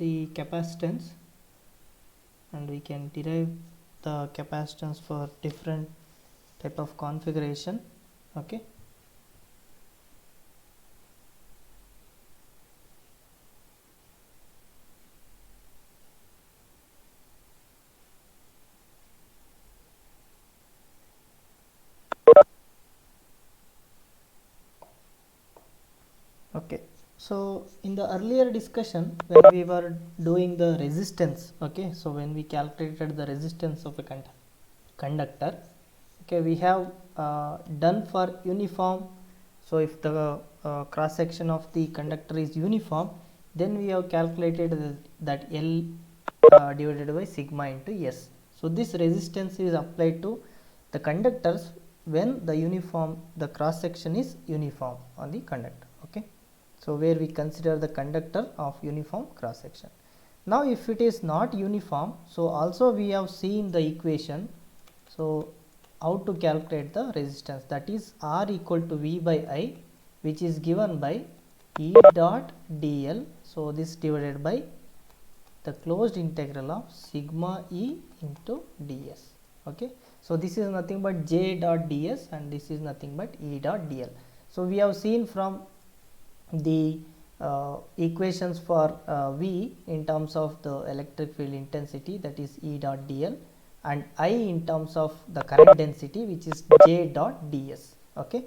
the capacitance, and we can derive the capacitance for different type of configuration. Okay, okay. So in the earlier discussion, when we were doing the resistance, okay, so when we calculated the resistance of a conductor, okay, we have done for uniform. So if the cross section of the conductor is uniform, then we have calculated that L divided by sigma into S. So this resistance is applied to the conductors when the cross section is uniform on the conductor. Okay, so where we consider the conductor of uniform cross section. Now if it is not uniform, so also we have seen the equation. So how to calculate the resistance, that is R equal to V by I, which is given by E dot dl. So this divided by the closed integral of sigma E into ds. Okay, so this is nothing but J dot ds and this is nothing but E dot dl. So we have seen from the equations for V in terms of the electric field intensity, that is E dot dl, and I in terms of the current density, which is J dot ds. Okay,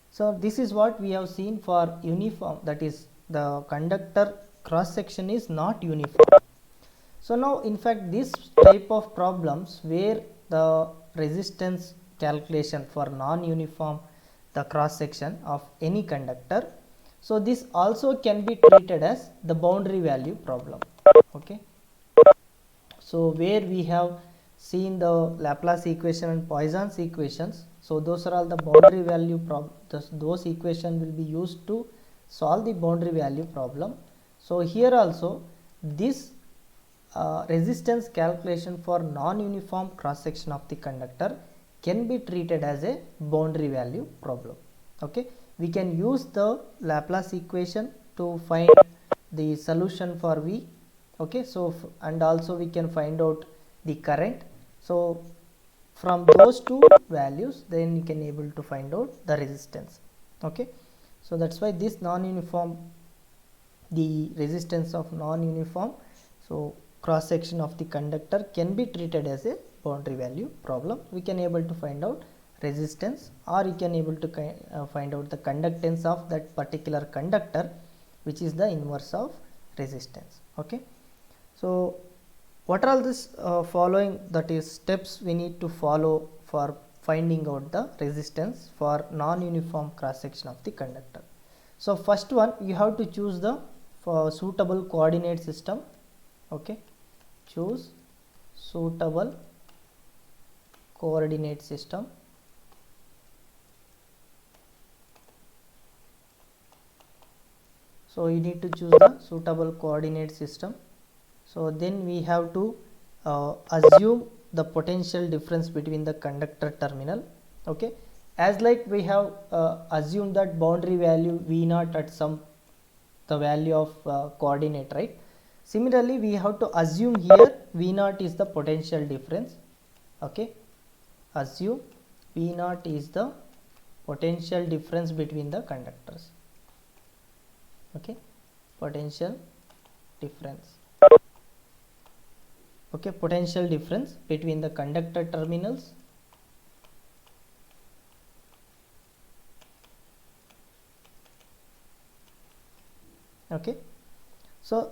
so this is what we have seen for uniform, that is the conductor cross section is not uniform. So now in fact this type of problems where the resistance calculation for non-uniform the cross section of any conductor, so this also can be treated as the boundary value problem. Okay, so where we have seen the Laplace equation and Poisson's equations, so those are all the boundary value problems. Those equations will be used to solve the boundary value problem. So here also this resistance calculation for non-uniform cross section of the conductor can be treated as a boundary value problem. Okay, we can use the Laplace equation to find the solution for V. Okay, so and also we can find out the current. So from those two values then you can able to find out the resistance. Okay, so that's why this non-uniform, the resistance of non-uniform so cross section of the conductor can be treated as a boundary value problem. We can able to find out resistance, or you can able to find out the conductance of that particular conductor, which is the inverse of resistance. Okay, so what are all this following, that is steps we need to follow for finding out the resistance for non-uniform cross section of the conductor. So first one, you have to choose the suitable coordinate system. Okay, choose suitable coordinate system. So you need to choose the suitable coordinate system. So then we have to assume the potential difference between the conductor terminal. Okay, as like we have assumed that boundary value V naught at some the value of coordinate, right? Similarly we have to assume here V naught is the potential difference. Okay, assume V naught is the potential difference between the conductors. Okay, potential difference. Okay, potential difference between the conductor terminals. Okay, so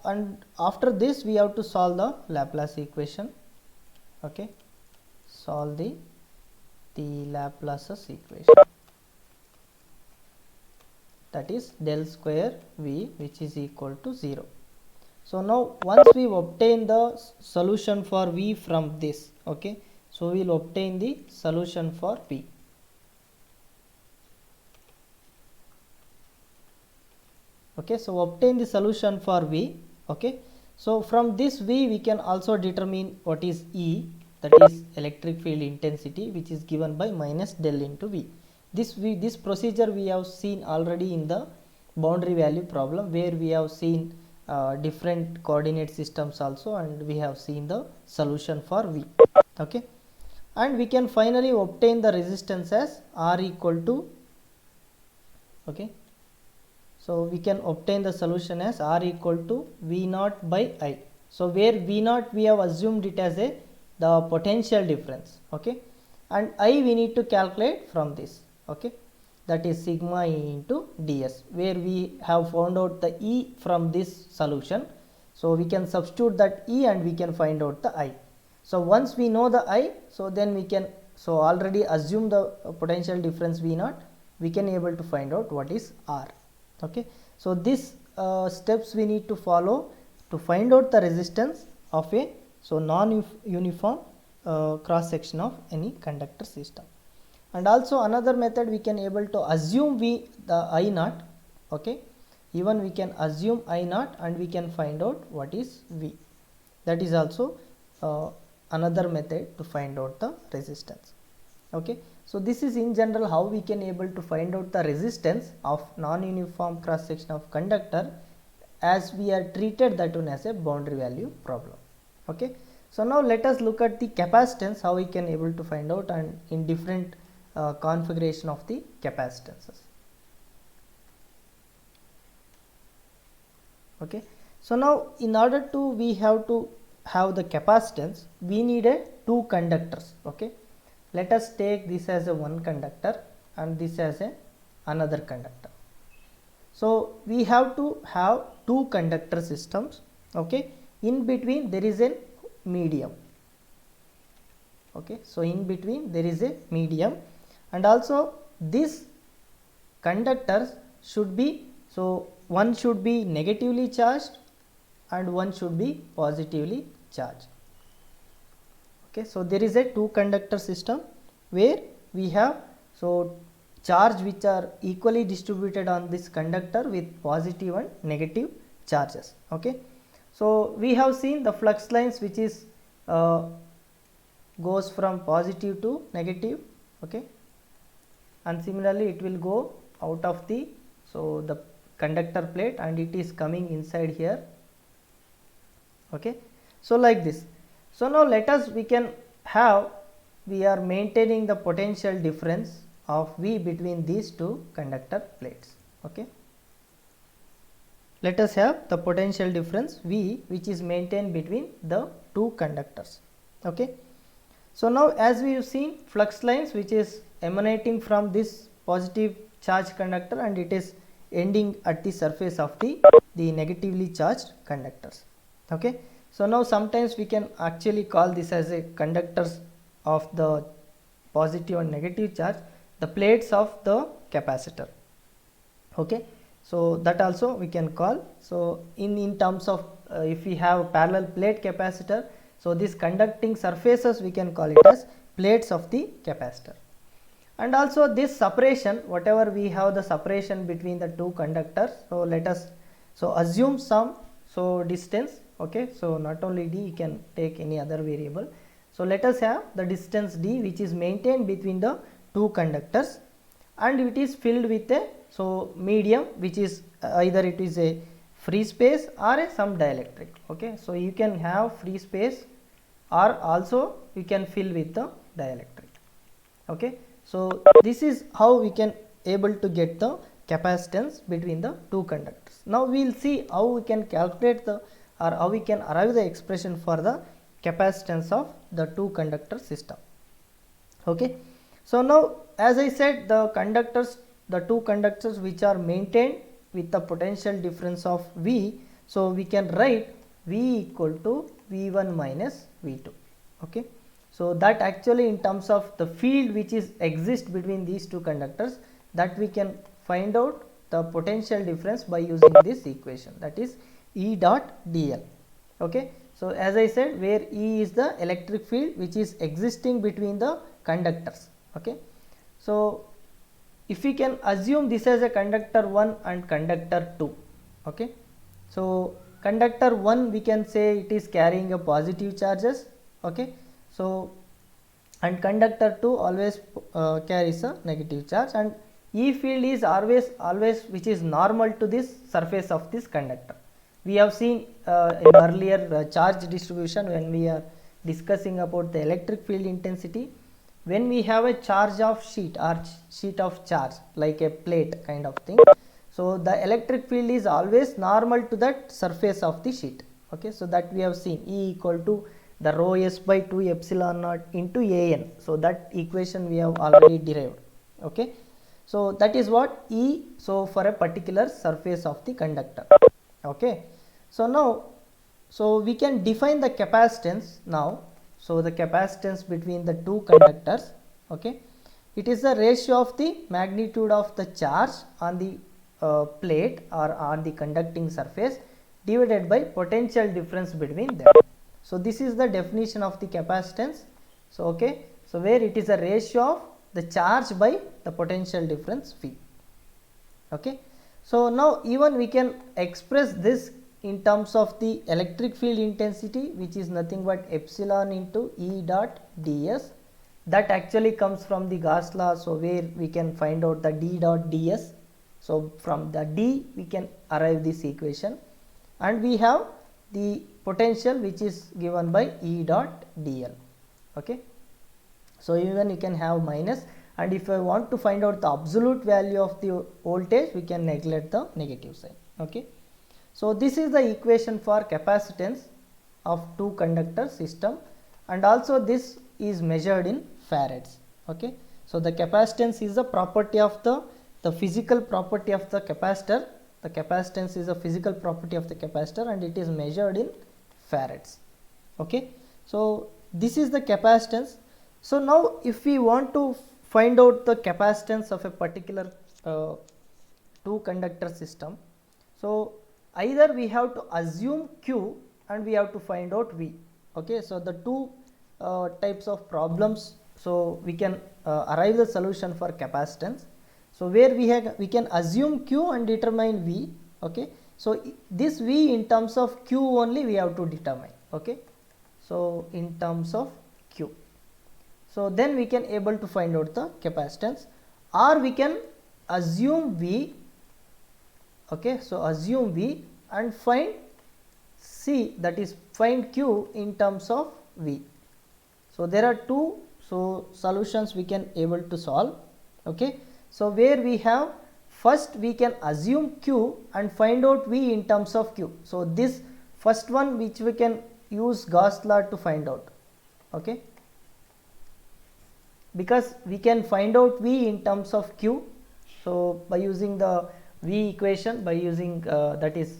and after this we have to solve the Laplace equation. Okay, solve the Laplace's equation, that is del square V, which is equal to 0. So now once we obtain the solution for V from this, okay, so we will obtain the solution for V. Okay, so obtain the solution for V. Okay, so from this V we can also determine what is E, that is electric field intensity, which is given by minus del into V. This procedure we have seen already in the boundary value problem, where we have seen different coordinate systems also, and we have seen the solution for V. Okay, and we can finally obtain the resistance as R equal to, okay, so we can obtain the solution as R equal to V naught by I. So where V naught we have assumed it as the potential difference, okay, and I we need to calculate from this, okay, that is sigma E into ds, where we have found out the E from this solution. So we can substitute that E and we can find out the I. So once we know the I, so then we can, so already assume the potential difference V naught, we can able to find out what is R. Okay, so this steps we need to follow to find out the resistance of a non-uniform cross section of any conductor system. And also another method, we can able to assume the I naught, okay, even we can assume I naught and we can find out what is V. That is also another method to find out the resistance. Okay, so this is in general how we can able to find out the resistance of non-uniform cross section of conductor, as we are treated that one as a boundary value problem. Okay, so now let us look at the capacitance, how we can able to find out, and in different configuration of the capacitances. Okay, so now in order to we have to have the capacitance, we needed two conductors. Okay, let us take this as a one conductor and this as a another conductor. So we have to have two conductor systems. Okay, in between there is a medium. Okay, so in between there is a medium, and also this conductors should be, so one should be negatively charged and one should be positively charged. Okay, so there is a two conductor system where we have so charge which are equally distributed on this conductor with positive and negative charges. Okay, so we have seen the flux lines which is goes from positive to negative. Okay, and similarly it will go out of the, so the conductor plate and it is coming inside here. Okay, so like this. So now let us, we can have, we are maintaining the potential difference of V between these two conductor plates. Okay, let us have the potential difference V which is maintained between the two conductors. Okay, so now as we have seen flux lines which is emanating from this positive charged conductor and it is ending at the surface of the negatively charged conductors. Okay, so now sometimes we can actually call this as a conductors of the positive and negative charge, the plates of the capacitor. Okay, so that also we can call. So in terms of if we have parallel plate capacitor, so these conducting surfaces we can call it as plates of the capacitor. And also this separation, whatever we have the separation between the two conductors, so let us so assume some so distance. Okay, so not only d, you can take any other variable. So let us have the distance d which is maintained between the two conductors, and it is filled with a so medium which is either it is a free space or a some dielectric. Okay, so you can have free space or also you can fill with the dielectric. Okay, so this is how we can able to get the capacitance between the two conductors. Now we will see how we can calculate the, or how we can arrive the expression for the capacitance of the two conductor system. Okay, so now as I said, the conductors, the two conductors which are maintained with the potential difference of V, so we can write V equal to V1 minus V2. Okay, so that actually in terms of the field which is exist between these two conductors, that we can find out the potential difference by using this equation, that is E dot dl. Okay, so as I said, where E is the electric field which is existing between the conductors. Okay, so if we can assume this as a conductor 1 and conductor 2. Okay, so conductor 1 we can say it is carrying a positive charges. Okay, so and conductor 2 always carries a negative charge, and E field is always which is normal to this surface of this conductor. we have seen in earlier charge distribution when we are discussing about the electric field intensity. When we have a charge of sheet or sheet of charge like a plate kind of thing, so the electric field is always normal to that surface of the sheet. Okay, so that we have seen E equal to the rho s by 2 epsilon naught into an. So that equation we have already derived. Okay, so that is what E, so for a particular surface of the conductor. Okay, so now, so we can define the capacitance now. So the capacitance between the two conductors, okay, it is the ratio of the magnitude of the charge on the plate or on the conducting surface divided by potential difference between them. So this is the definition of the capacitance. So okay, so where it is a ratio of the charge by the potential difference V. Okay, so now even we can express this in terms of the electric field intensity, which is nothing but epsilon into E dot ds. That actually comes from the Gauss law, so where we can find out the d dot ds. So from the d we can arrive this equation, and we have the potential which is given by E dot dl. Okay, so even you can have minus, and if I want to find out the absolute value of the voltage, we can neglect the negative sign. Okay, so this is the equation for capacitance of two conductor system, and also this is measured in farads. Okay, so the capacitance is the property of the physical property of the capacitor. The capacitance is a physical property of the capacitor, and it is measured in farads. Okay, so this is the capacitance. So now if we want to find out the capacitance of a particular two conductor system, so either we have to assume Q and we have to find out V. Okay, so the two types of problems, so we can arrive the solution for capacitance. So where we can assume Q and determine V. Okay, so this V in terms of Q only we have to determine. Okay, so in terms of Q, so then we can able to find out the capacitance, or we can assume V. Okay, so assume V and find C, that is find Q in terms of V. So there are two solutions we can able to solve. Okay, so where we have first we can assume Q and find out V in terms of Q. So this first one which we can use Gauss law to find out. Okay, because we can find out V in terms of Q. So by using the V equation, by using that is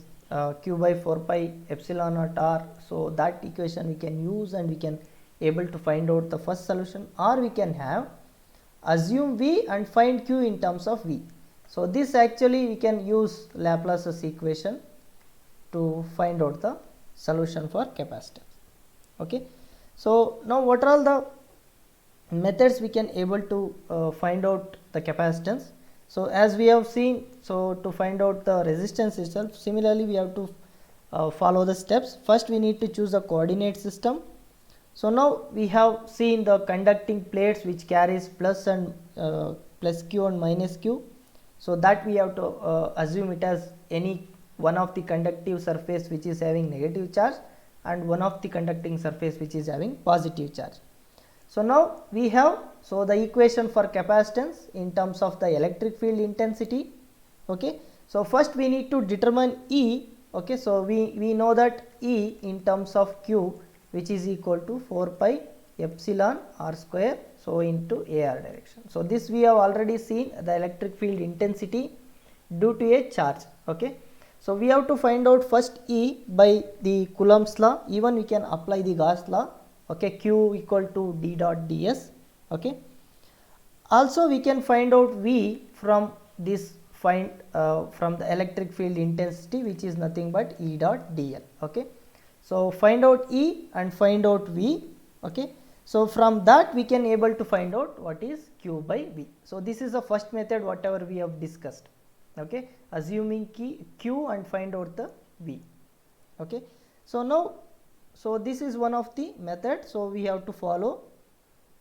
Q by 4 pi epsilon naught R, so that equation we can use and we can able to find out the first solution, or we can have assume V and find Q in terms of V. So this actually we can use Laplace's equation to find out the solution for capacitance. Okay, so now what are all the methods we can able to find out the capacitance? So as we have seen, so to find out the resistance itself, similarly we have to follow the steps. First we need to choose a coordinate system. So now we have seen the conducting plates which carries plus and plus Q and minus Q. So that we have to assume it as any one of the conductive surface which is having negative charge and one of the conducting surface which is having positive charge. So now we have the equation for capacitance in terms of the electric field intensity. Okay, so first we need to determine E. Okay, so we know that E in terms of Q, which is equal to 4 pi epsilon R square, so into AR direction. So this we have already seen the electric field intensity due to a charge. Okay, so we have to find out first E by the Coulomb's law. Even we can apply the Gauss law. Okay, Q equal to d dot ds. Okay, also we can find out V from this from the electric field intensity, which is nothing but E dot dl. Okay, so find out E and find out V. Okay, so from that we can able to find out what is Q by V. So this is the first method whatever we have discussed. Okay, assuming Q and find out the V. Okay, so now this is one of the methods, so we have to follow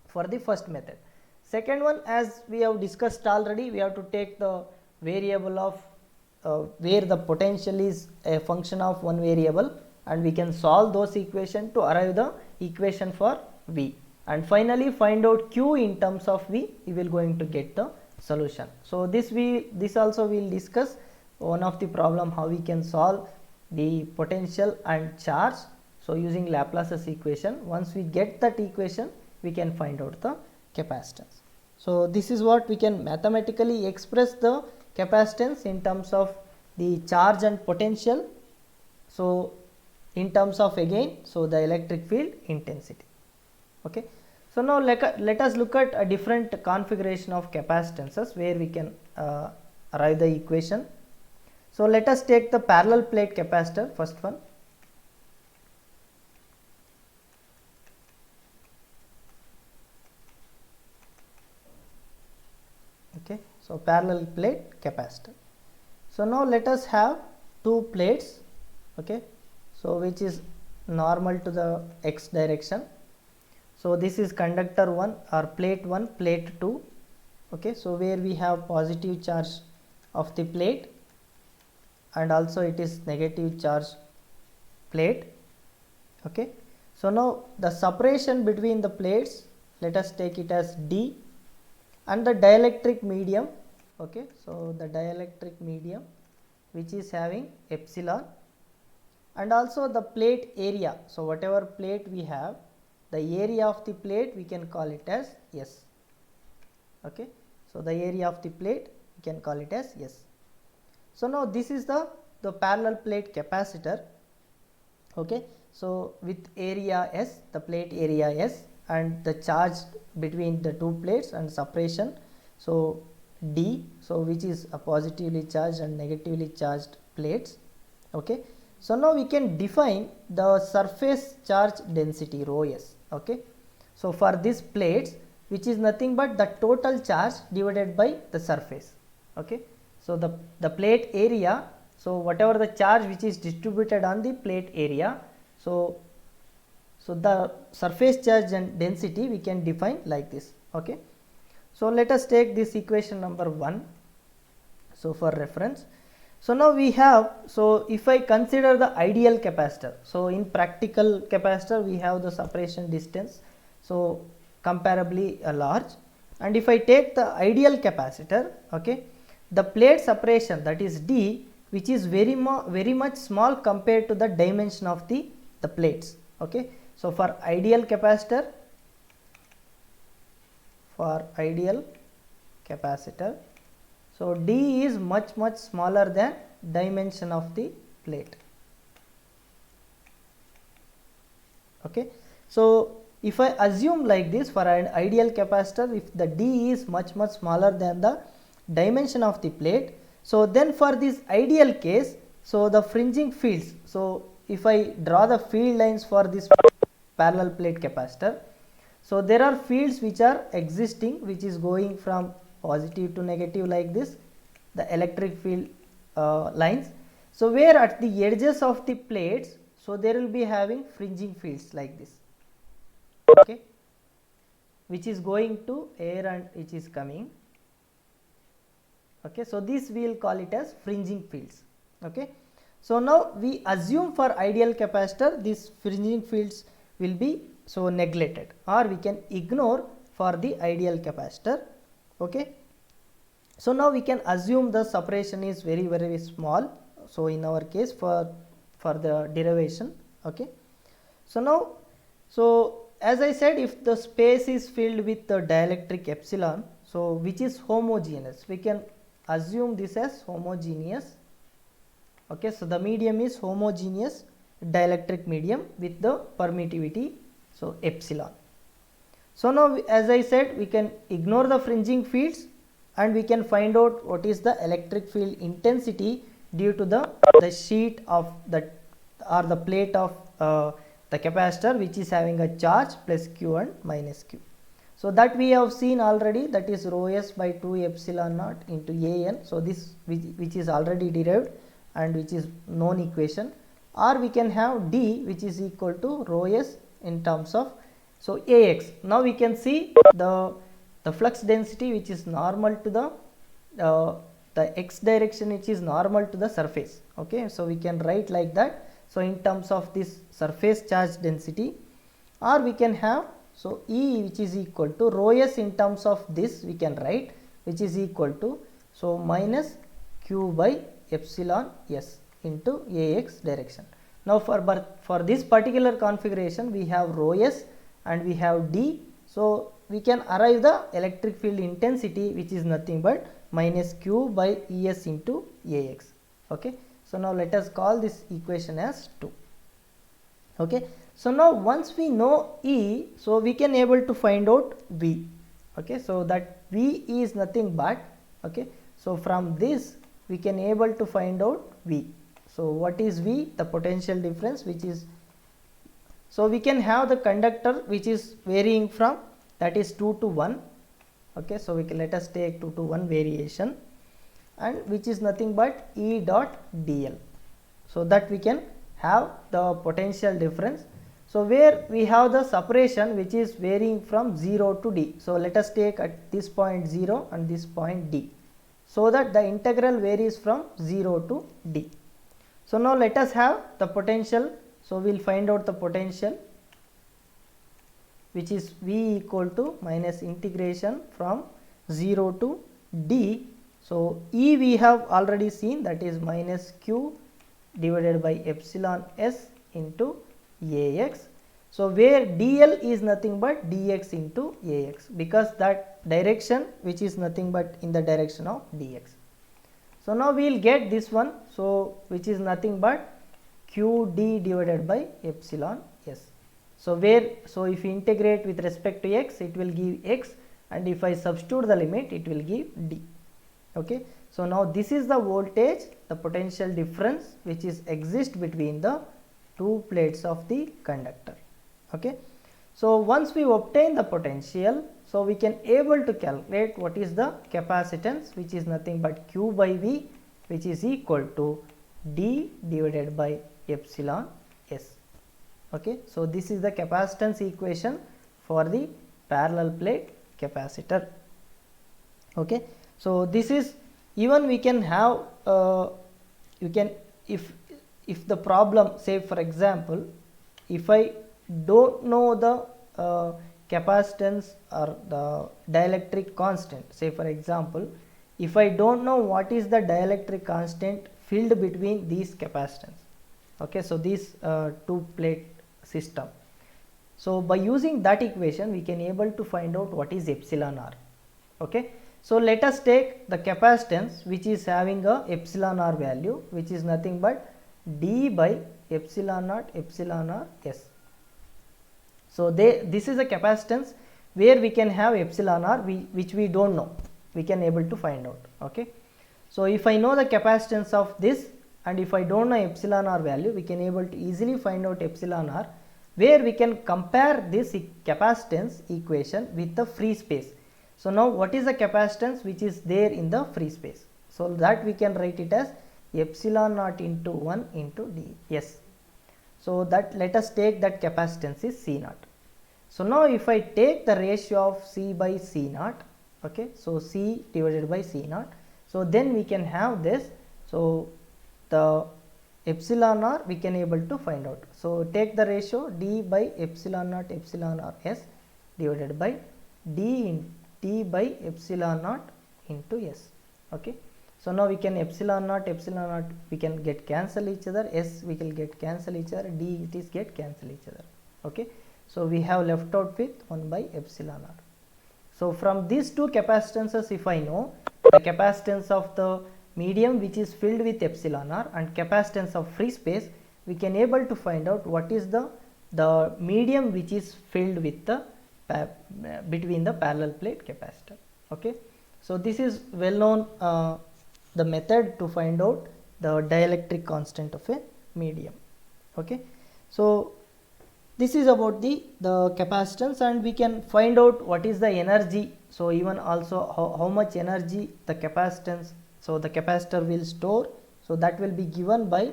for the first method. Second one, as we have discussed already, we have to take the variable of where the potential is a function of one variable, and we can solve those equation to arrive the equation for V, and finally find out Q in terms of V, we will going to get the solution. So this also we will discuss one of the problem how we can solve the potential and charge. So using Laplace's equation, once we get that equation, we can find out the capacitance. So this is what we can mathematically express the capacitance in terms of the charge and potential. So in terms of again, so the electric field intensity. Okay. So now let us look at a different configuration of capacitances where we can arrive the equation. So let us take the parallel plate capacitor, first one. Okay, so parallel plate capacitor. So now let us have two plates, okay, so which is normal to the x direction. So this is conductor 1 or plate 1, plate 2, okay, so where we have positive charge of the plate and also it is negative charge plate, okay. So now the separation between the plates, let us take it as D, and the dielectric medium, okay, so the dielectric medium which is having epsilon, and also the plate area. So whatever plate we have, the area of the plate we can call it as S, okay. So the area of the plate we can call it as S. So now this is the parallel plate capacitor, okay. So with area S, the plate area S, and the charge between the two plates and separation, so D, so which is a positively charged and negatively charged plates, okay. So now we can define the surface charge density rho S, okay. So for these plates, which is nothing but the total charge divided by the surface, okay. So the plate area, so whatever the charge which is distributed on the plate area, so the surface charge and density we can define like this, okay. So let us take this equation number 1, so for reference. So now we have, so if I consider the ideal capacitor, so in practical capacitor we have the separation distance, so comparably large, and if I take the ideal capacitor, okay, the plate separation, that is D, which is very much small compared to the dimension of the plates, okay. So for ideal capacitor, so D is much smaller than dimension of the plate, okay. So if I assume like this, for an ideal capacitor, if the D is much smaller than the dimension of the plate, so then for this ideal case, so the fringing fields, so if I draw the field lines for this parallel plate capacitor, so there are fields which are existing, which is going from positive to negative like this, the electric field lines. So where at the edges of the plates, so there will be having fringing fields like this, okay, which is going to air and which is coming, okay. So this we will call it as fringing fields, okay. So now we assume for ideal capacitor these fringing fields will be so neglected, or we can ignore for the ideal capacitor, okay. So now we can assume the separation is very small, so in our case for the derivation, okay. So now, so as I said, if the space is filled with the dielectric epsilon, so which is homogeneous, we can assume this as homogeneous, okay. So the medium is homogeneous dielectric medium with the permittivity, so epsilon. So now as I said, we can ignore the fringing fields and we can find out what is the electric field intensity due to the sheet of the or the plate of the capacitor, which is having a charge plus Q and minus Q. So that we have seen already, that is rho S by 2 epsilon naught into AN. So this which is already derived and which is known equation, or we can have D which is equal to rho S in terms of so AX. Now we can see the flux density which is normal to the the x direction which is normal to the surface. Okay, so we can write like that. So in terms of this surface charge density, or we can have, so E which is equal to rho s in terms of this we can write, which is equal to, so minus q by epsilon s into Ax direction. Now for this particular configuration we have rho s and we have d, so we can arrive the electric field intensity, which is nothing but minus q by Es into Ax. Okay, so now let us call this equation as 2. Okay, so now once we know E, so we can able to find out V. Okay, so that V is nothing but, okay, so from this we can able to find out V. So what is V? The potential difference, which is, so we can have the conductor which is varying from, that is 2 to 1. Okay, so we can, let us take 2 to 1 variation, and which is nothing but E dot dl. So that we can have the potential difference. So where we have the separation which is varying from 0 to d. So let us take at this point 0 and this point d, so that the integral varies from 0 to d. So now let us have the potential. So we will find out the potential, which is V equal to minus integration from 0 to d. So E we have already seen, that is minus q divided by epsilon s into Ax. So where dl is nothing but dx into Ax, because that direction which is nothing but in the direction of dx. So now we will get this one, so which is nothing but qd divided by epsilon s. So where, so if you integrate with respect to x, it will give x, and if I substitute the limit, it will give d. Okay, so now this is the voltage, the potential difference which is exist between the two plates of the conductor. Okay, so once we obtain the potential, so we can able to calculate what is the capacitance, which is nothing but q by V, which is equal to d divided by epsilon s. Okay, so this is the capacitance equation for the parallel plate capacitor. Okay, so this is, even we can have, you can, if the problem, say for example, if I don't know the capacitance or the dielectric constant, say for example, if I don't know what is the dielectric constant filled between these capacitance. Okay, so this two plate system, so by using that equation we can able to find out what is epsilon r. Okay, so let us take the capacitance which is having a epsilon r value, which is nothing but d by epsilon naught epsilon r s. So this is a capacitance where we can have epsilon r, which we don't know, we can able to find out. Okay, so if I know the capacitance of this, and if I don't know epsilon r value, we can able to easily find out epsilon r, where we can compare this capacitance equation with the free space. So now what is the capacitance which is there in the free space? So that we can write it as epsilon naught into 1 into ds. So that, let us take that capacitance is C naught. So now if I take the ratio of C by C naught, okay, so C divided by C naught, so then we can have this, so the epsilon r we can able to find out. So take the ratio d by epsilon naught epsilon r s divided by d in t by epsilon naught into s. Okay, so now we can epsilon naught we can get cancel each other, s we will get cancel each other, d it is get cancel each other. Okay, so we have left out with 1 by epsilon r. So from these two capacitances, if I know the capacitance of the medium which is filled with epsilon r and capacitance of free space, we can able to find out what is the medium which is filled with the between the parallel plate capacitor. Okay, so this is well known the method to find out the dielectric constant of a medium. Okay, so this is about the capacitance, and we can find out what is the energy. So even also how much energy the capacitance, so the capacitor will store, so that will be given by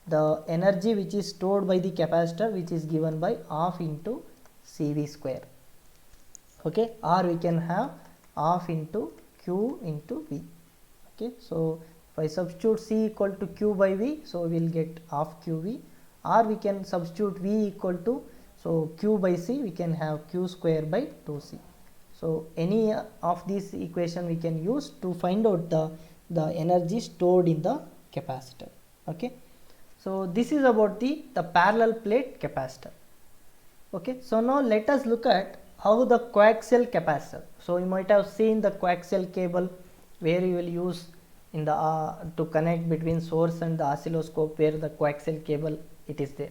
the energy which is stored by the capacitor, which is given by half into CV square. Okay, or we can have half into Q into V. Okay, so if I substitute C equal to Q by V, so we will get half QV, or we can substitute V equal to, so Q by C, we can have Q square by 2C. So any of these equation we can use to find out the energy stored in the capacitor. Okay, so this is about the parallel plate capacitor. Okay, so now let us look at how the coaxial capacitor. So you might have seen the coaxial cable where you will use in the to connect between source and the oscilloscope, where the coaxial cable it is there.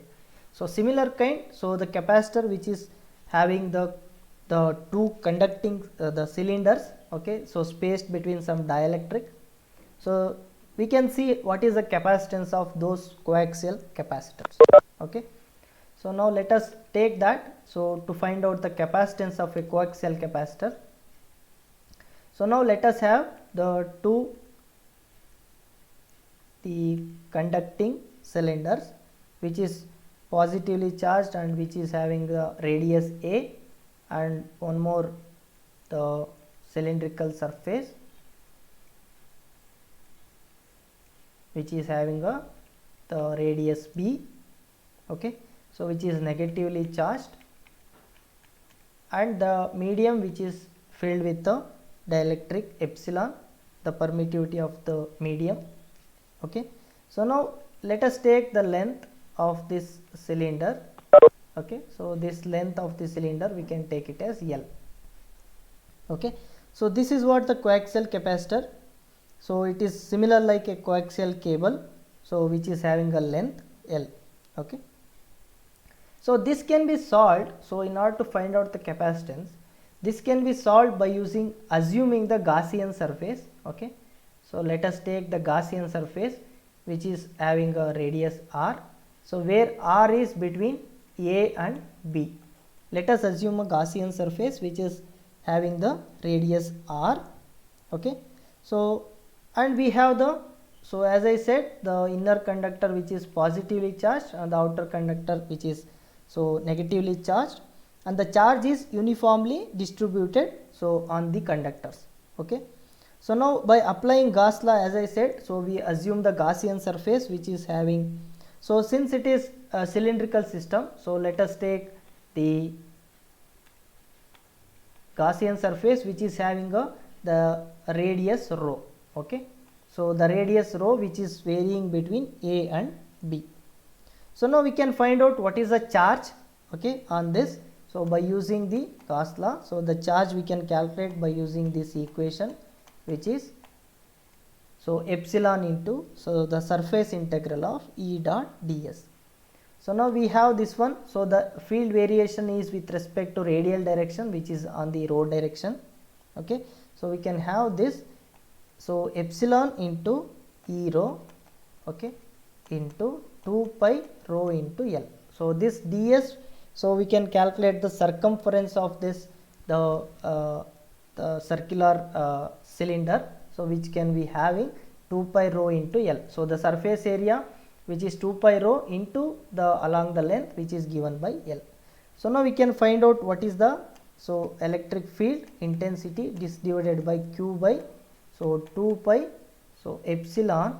So similar kind, so the capacitor which is having the two conducting the cylinders, okay, so spaced between some dielectric. So we can see what is the capacitance of those coaxial capacitors. Okay, so now let us take that, so to find out the capacitance of a coaxial capacitor. So now let us have the conducting cylinders which is positively charged and which is having the radius A, and one more the cylindrical surface which is having the radius B. Okay, so which is negatively charged, and the medium which is filled with the dielectric epsilon, the permittivity of the medium. Okay, so now let us take the length of this cylinder. Okay, so this length of the cylinder we can take it as L. Okay, so this is what the coaxial capacitor. So it is similar like a coaxial cable, so which is having a length L. Okay, so this can be solved. So in order to find out the capacitance, this can be solved by assuming the Gaussian surface. Okay, so let us take the Gaussian surface which is having a radius R. So where R is between A and B, let us assume a Gaussian surface which is having the radius R. Okay, so and we have the, so as I said, the inner conductor which is positively charged and the outer conductor which is so negatively charged, and the charge is uniformly distributed so on the conductors. Okay, so now by applying Gauss law, as I said, so we assume the Gaussian surface which is having, so since it is a cylindrical system, so let us take the Gaussian surface which is having the radius rho. Okay, so the radius rho which is varying between A and B. So now we can find out what is the charge, okay, on this. So by using the Gauss law, so the charge we can calculate by using this equation, which is so epsilon into, so the surface integral of E dot ds. So now we have this one. So the field variation is with respect to radial direction, which is on the rho direction. Okay, so we can have this, so epsilon into E rho, okay, into 2 pi rho into L. So this ds, so we can calculate the circumference of this the circular cylinder, so which can be having 2 pi rho into L. So the surface area which is 2 pi rho into the along the length which is given by L. So now we can find out what is the, so electric field intensity, this divided by Q by, so 2 pi, so epsilon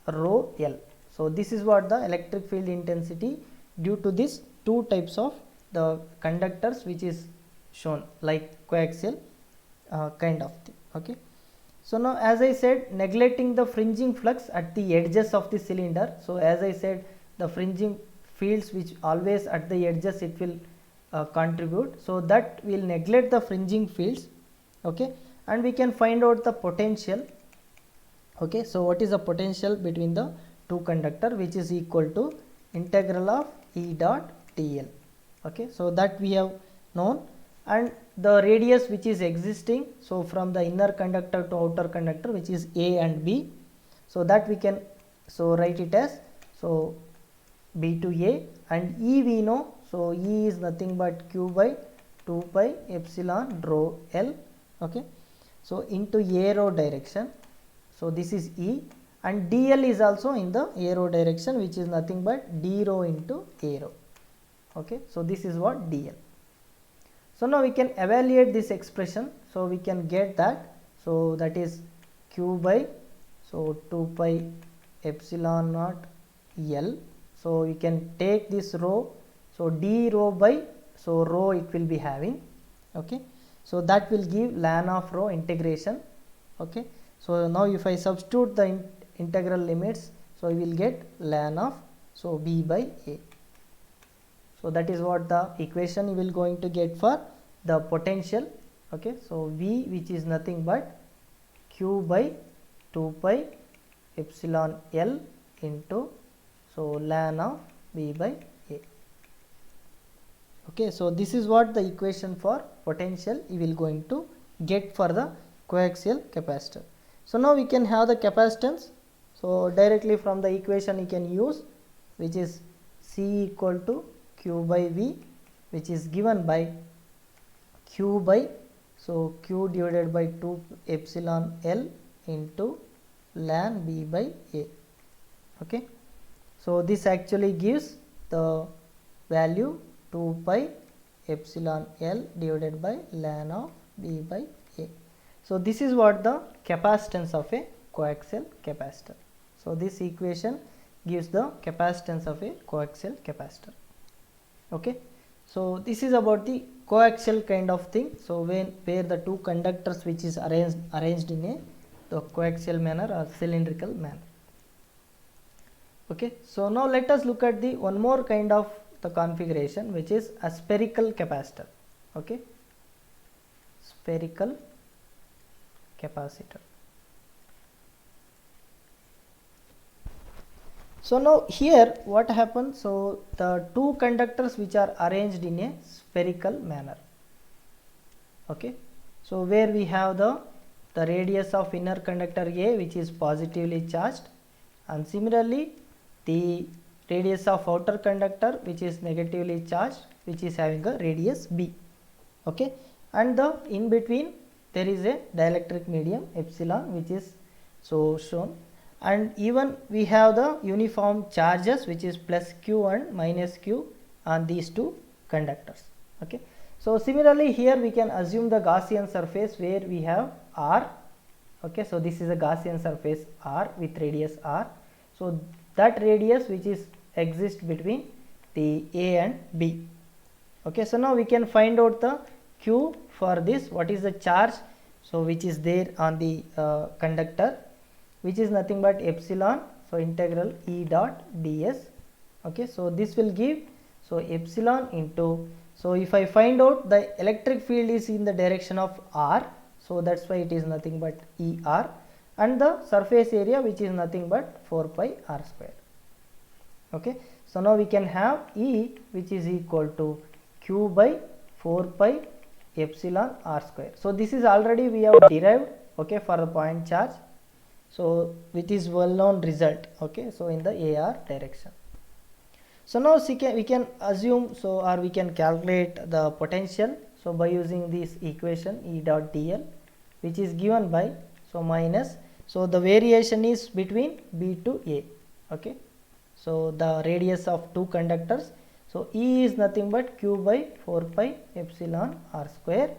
rho L. So this is what the electric field intensity due to this two types of the conductors which is shown like coaxial kind of thing. Okay, so now as I said, neglecting the fringing flux at the edges of the cylinder. So as I said, the fringing fields which always at the edges it will contribute, so that we will neglect the fringing fields. Okay, and we can find out the potential. Okay, so what is the potential between the two conductor, which is equal to integral of E dot dl. Okay, so that we have known, and the radius which is existing, so from the inner conductor to outer conductor, which is A and B, so that we can so write it as, so B to A, and E we know, so E is nothing but Q by 2 pi epsilon rho L. Okay, so into arrow direction, so this is E, and dl is also in the arrow direction, which is nothing but d rho into arrow. Okay, so this is what dl. So now we can evaluate this expression, so we can get that, so that is q by so 2 pi epsilon naught L. So you can take this rho, so d rho by so rho it will be having, okay. So that will give ln of rho integration, okay. So now if I substitute the integral limits, so we will get ln of so b by a. So that is what the equation you will going to get for the potential, okay. So v, which is nothing but q by 2 pi epsilon L into so ln of b by a, okay. So this is what the equation for potential you will going to get for the coaxial capacitor. So now we can have the capacitance. So directly from the equation you can use, which is C equal to q by v, which is given by q by so q divided by 2 epsilon L into ln b by a, okay. So this actually gives the value 2 pi epsilon L divided by ln of b by a. So this is what the capacitance of a coaxial capacitor. So this equation gives the capacitance of a coaxial capacitor, okay. So this is about the coaxial kind of thing. So where the two conductors which is arranged in a the coaxial manner or cylindrical manner, okay. So now let us look at the one more kind of the configuration, which is a spherical capacitor, okay. Spherical capacitor. So now here what happens, so the two conductors which are arranged in a spherical manner, okay. So where we have the radius of inner conductor A, which is positively charged, and similarly the radius of outer conductor, which is negatively charged, which is having a radius B, okay. And the in between there is a dielectric medium epsilon, which is so shown, and even we have the uniform charges, which is plus q and minus q on these two conductors, okay. So similarly here we can assume the Gaussian surface where we have R, okay. So this is a Gaussian surface R with radius R. So that radius which is exists between the A and B, okay. So now we can find out the q for this, what is the charge so which is there on the conductor, which is nothing but epsilon, so integral E dot ds, okay. So this will give so epsilon into, so if I find out the electric field is in the direction of R, so that's why it is nothing but ER, and the surface area which is nothing but 4 pi r square, okay. So now we can have E, which is equal to q by 4 pi epsilon r square. So this is already we have derived, okay, for the point charge, so which is well known result, okay. So in the AR direction. So now we can assume, so or we can calculate the potential, so by using this equation E dot dl, which is given by so minus, so the variation is between B to A, okay. So the radius of two conductors, so E is nothing but q by 4 pi epsilon r square,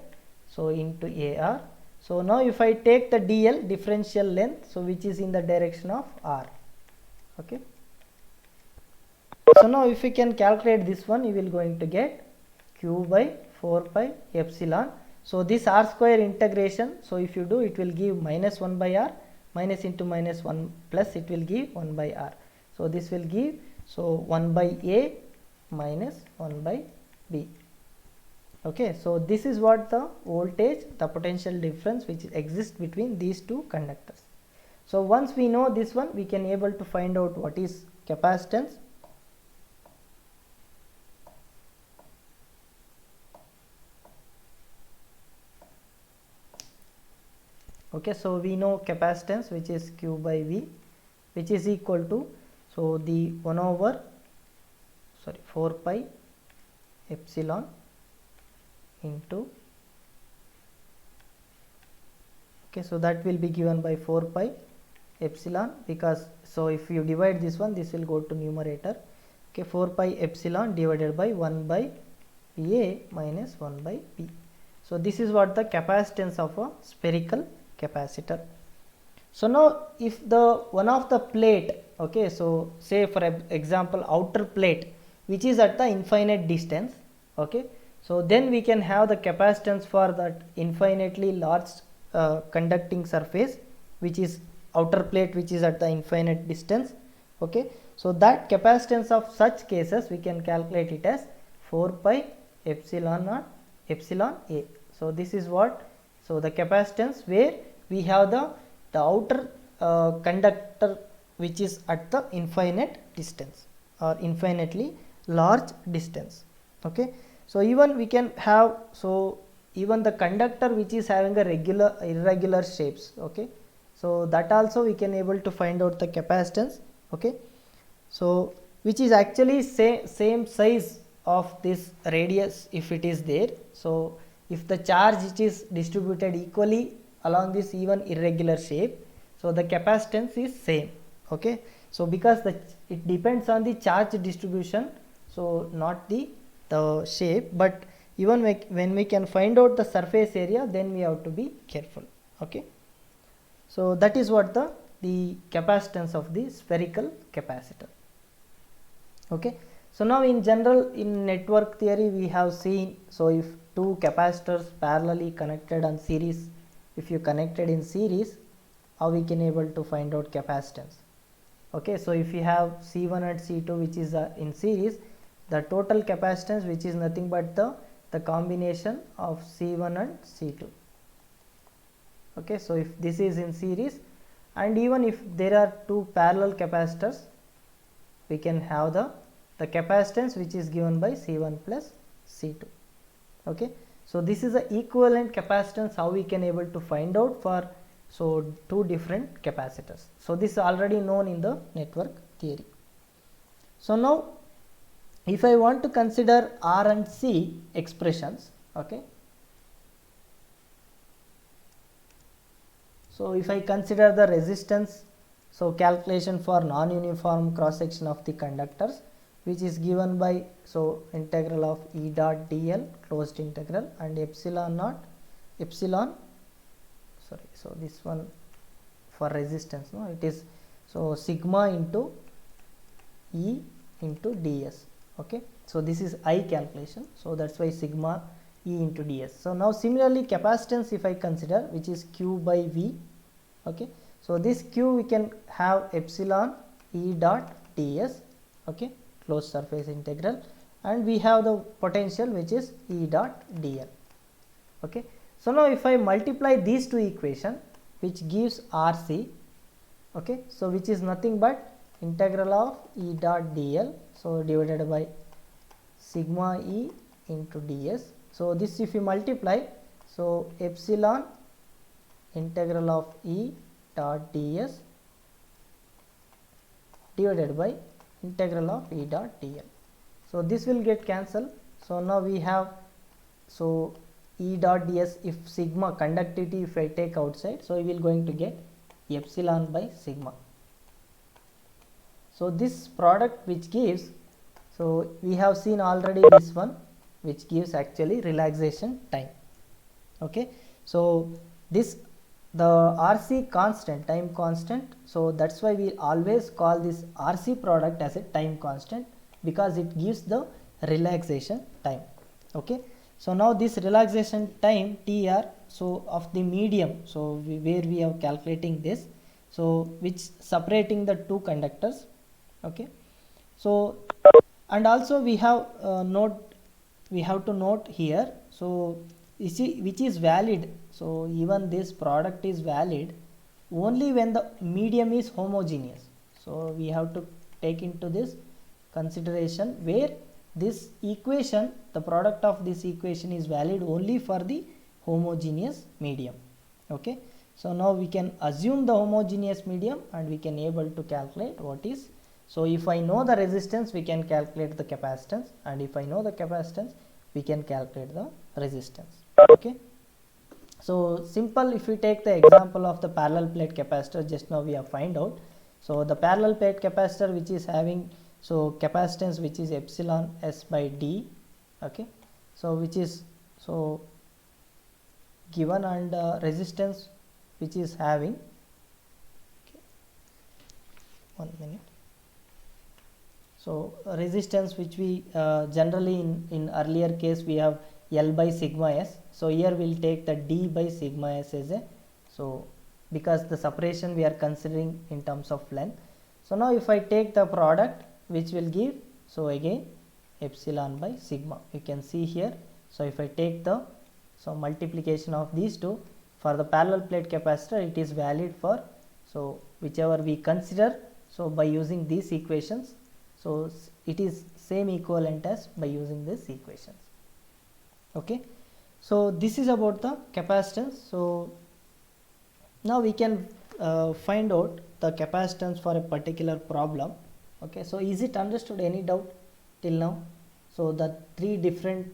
so into AR. So now if I take the dl, differential length, so which is in the direction of R, okay. So now if we can calculate this one, you will going to get q by 4 pi epsilon. So this r square integration, so if you do, it will give minus 1 by r, minus into minus 1 plus it will give 1 by r. So this will give so 1 by A minus 1 by B, okay. So this is what the voltage, the potential difference which exists between these two conductors. So once we know this one, we can able to find out what is capacitance. Okay, so we know capacitance, which is q by V, which is equal to so the 1 over 4 pi epsilon into, okay, so that will be given by 4 pi epsilon, because so if you divide this one, this will go to numerator, okay. 4 pi epsilon divided by 1 by A minus 1 by B. So this is what the capacitance of a spherical capacitor. So now if the one of the plate, okay, so say for example outer plate which is at the infinite distance, okay, so then we can have the capacitance for that infinitely large conducting surface which is outer plate which is at the infinite distance, okay. So that capacitance of such cases we can calculate it as 4 pi epsilon naught epsilon a. So this is what, so the capacitance where we have the outer conductor which is at the infinite distance or infinitely large distance, okay. So even we can have, so even the conductor which is having a regular irregular shapes, okay, so that also we can able to find out the capacitance, okay. So which is actually same size of this radius if it is there. So if the charge which is distributed equally along this even irregular shape, so the capacitance is same, okay. So because it depends on the charge distribution, so not the shape, but even when we can find out the surface area, then we have to be careful, okay. So that is what the capacitance of the spherical capacitor, okay. So now in general in network theory we have seen, so if two capacitors parallelly connected on series, if you connected in series, how we can able to find out capacitance, okay. So if you have C1 and C2 which is in series, the total capacitance which is nothing but the combination of C1 and C2, okay. So if this is in series, and even if there are two parallel capacitors, we can have the capacitance which is given by C1 plus C2, okay. So this is the equivalent capacitance how we can able to find out for, so two different capacitors. So this is already known in the network theory. So now if I want to consider R and C expressions, okay, so if I consider the resistance, so calculation for non-uniform cross section of the conductors which is given by, so integral of E dot dl closed integral and epsilon naught epsilon, sorry, so this one for resistance, no, it is so sigma into E into ds, okay. So this is I calculation, so that's why sigma E into ds. So now similarly capacitance if I consider, which is Q by V, okay. So this Q we can have epsilon E dot ds, okay, closed surface integral, and we have the potential which is E dot dl, okay. So now if I multiply these two equations which gives RC, okay, so which is nothing but integral of E dot dl, so divided by sigma E into ds. So this if you multiply, so epsilon integral of E dot ds divided by integral of E dot dl. So this will get cancelled. So now we have, so E dot ds, if sigma conductivity if I take outside, so we will going to get epsilon by sigma. So this product which gives, so we have seen already this one which gives actually relaxation time, okay. So this the RC constant, time constant, so that's why we always call this RC product as a time constant, because it gives the relaxation time, okay. So now this relaxation time TR, so of the medium, so where we are calculating this, so which separating the two conductors, okay. So and also we have we have to note here, so you see which is valid, so even this product is valid only when the medium is homogeneous. So we have to take into this consideration where this equation, the product of this equation is valid only for the homogeneous medium, okay. So now we can assume the homogeneous medium and we can able to calculate what is, so if I know the resistance we can calculate the capacitance, and if I know the capacitance we can calculate the resistance, okay. So simple, if we take the example of the parallel plate capacitor, just now we have find out. So the parallel plate capacitor which is having, so capacitance which is epsilon s by d, okay, so which is so given, and resistance which is having 1 minute. So resistance, which we generally in earlier case we have L by sigma s. So here we will take the D by sigma s as a, so because the separation we are considering in terms of length. So now if I take the product, which will give, so again epsilon by sigma, you can see here. So if I take the, so multiplication of these two, for the parallel plate capacitor it is valid for, so whichever we consider, so by using these equations, so it is same equivalent as by using these equations. Okay, so this is about the capacitance. So now we can find out the capacitance for a particular problem. Okay, so is it understood? Any doubt till now? So the three different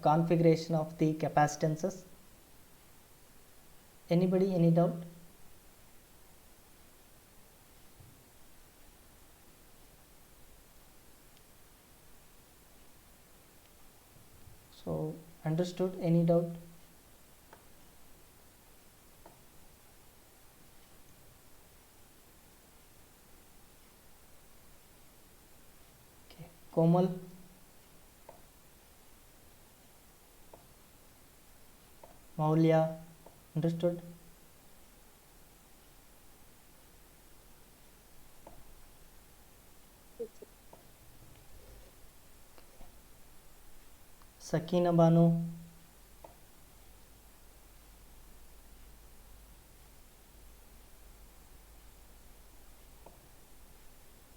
configuration of the capacitances. Anybody, any doubt? So understood? Any doubt? Okay, Komal. Maulya, understood? Sakina Banu.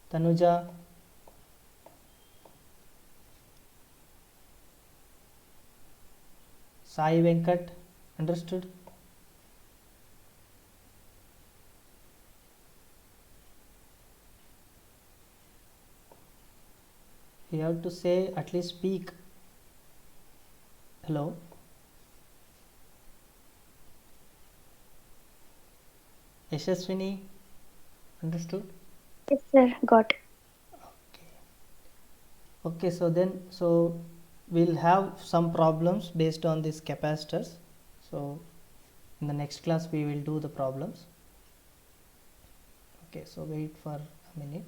Tanuja. Sai Venkat, understood? You have to say, at least speak. Hello. Yashaswini, understood? Yes, sir. Got. Okay. Okay, so then, so we'll have some problems based on these capacitors. So in the next class we will do the problems. Okay, so wait for a minute.